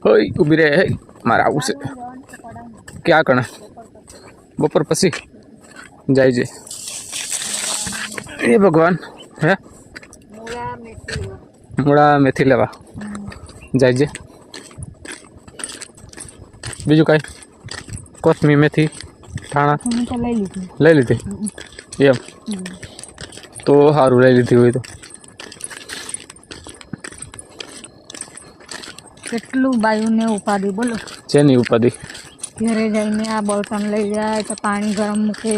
હોય ઊભી રહે મારે આવું છે ક્યાં કણે બપોર પછી જાય છે એ ભગવાન હે મૂળા મેથી લેવા જાય છે બીજું કાંઈ કોથમી મેથી ધાણા લઈ લીધી એમ તો સારું લઈ લીધી હોય તો કેટલું બાયુને ઉપાડી બોલો જેની ઉપાધિ ઘરે જઈને આ બળતણ લઈ જાય તો પાણી ગરમ મૂકે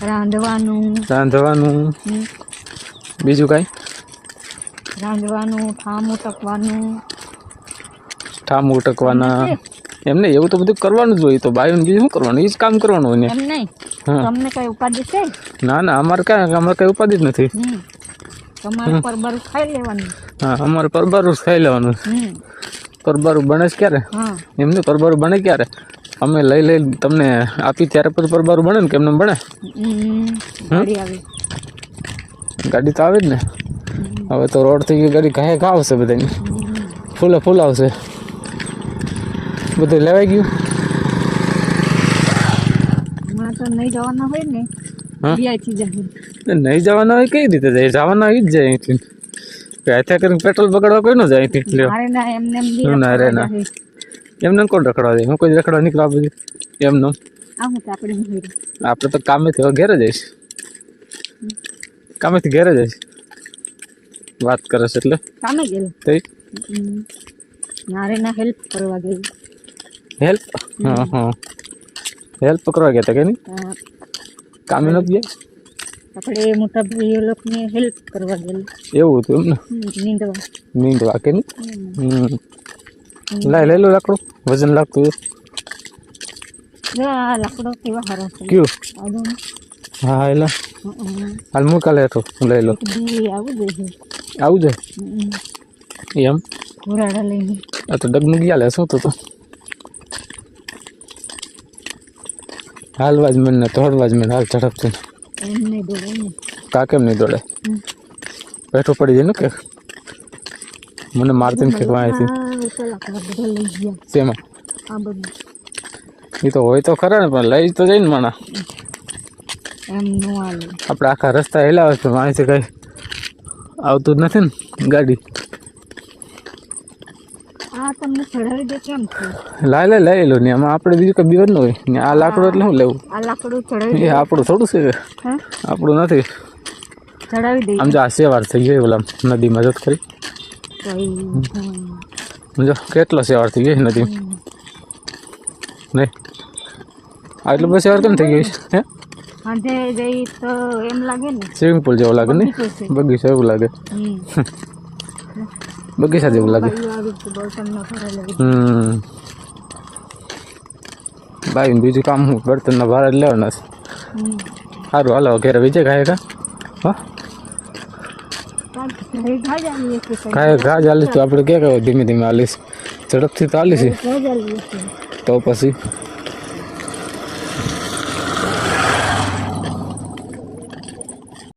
રાંધવાનું બીજું કાંઈ રાંધવાનું ઠામ ઉટકવાના એમ નહીં એવું તો બધું કરવાનું જ હોય તો બાયું બીજું શું કરવાનું એ જ કામ કરવાનું હોય ને એમ નહીં તમને કઈ ઉપાધિ છે ના અમારે કઈ ઉપાધિ જ નથી તમારે પરબારું ખાઈ લેવાનું હા અમારે પરબારું ખાઈ લેવાનું પરબારું બને છે ક્યારે એમને પરબારું બને ક્યારે અમે લઈ તમને આપી ત્યારે પછી પરબારું બને ને કેમને બને ગાડી તો આવે જ ને હવે તો રોડ થઈ ગઈ ગાડી ઘાએ ઘા આવશે બધાની ફૂલ આવશે બધું લેવાઈ ગયું નહીં જવાના હોય ને નહીં જવાના હોય કઈ રીતે જાય જવાના હોય જ જાય અહીંથી હાથે કરીને પેટ્રોલ બગાડવા કોઈ ન જાય અહીંથી એમને કોણ રખડવા જાય હું કોઈ રખડવા નીકળવા બધું એમનો આપણે તો કામેથી ઘેરે જઈશ કામેથી ઘેરે જઈશ વાત કરે છે એટલે કામે ગયેલો હેલ્પ કરવા ગઈ હેલ્પ હેલ્પ કરવા ગયા હતા કે નહીં કામે નથી ગયા આપણે મોટા ભાઈઓ લોકોને હેલ્પ કરવા ગયેલું એવું હતું એમ ને નીંદવા કે નહીં લઈ લો લાકડું વજન લાગતું લાકડો કેવા સારા છે કયું હા એલા હાલ મૂકા લે તો હું લઈ લો આવું જાય એમ ઘોરાડા લઈને આ તો ડગનું ગયા લે શું તો હાલવા જ મને તોડવા જ મને હાલ ઝડપથી કા કેમ નહીં દોડે બેઠો પડી જાય ને કે મને મારતી ને ફેંકવા આવી શેમાં એ તો હોય તો ખરા ને પણ લઈ તો જાય ને માણા આપણે આખા રસ્તા હેલાવે છે માણસે કઈ આવતું જ નથી ને ગાડી લઈ લો ને આમાં આપણે બીજું કઈ બીવર ન હોય ને આ લાકડું એટલે શું લેવું એ આપણું થોડું છે આપણું નથી આમ જો આ સેવાર થઈ ગયો ઓલા નદીમાં જત ખરી જો કેટલો સેવાર થઈ ગયો નદી નહીં આટલું બસ સેવાર કેમ થઈ ગઈ હે સ્વિમિંગ પુલ જેવું લાગે ને બગીચા એવું લાગે બગીચા જેવું લાગે ભાઈ બીજું કામ હું બર્તનના ભાર જ લેવાના છે સારું હાલો ઘેરે વિજય ખાય હા ઘા જ હાલીશ તો આપણે ક્યાં કહેવાય ધીમે ધીમે હાલીશ ઝડપથી તો હાલીશ તો પછી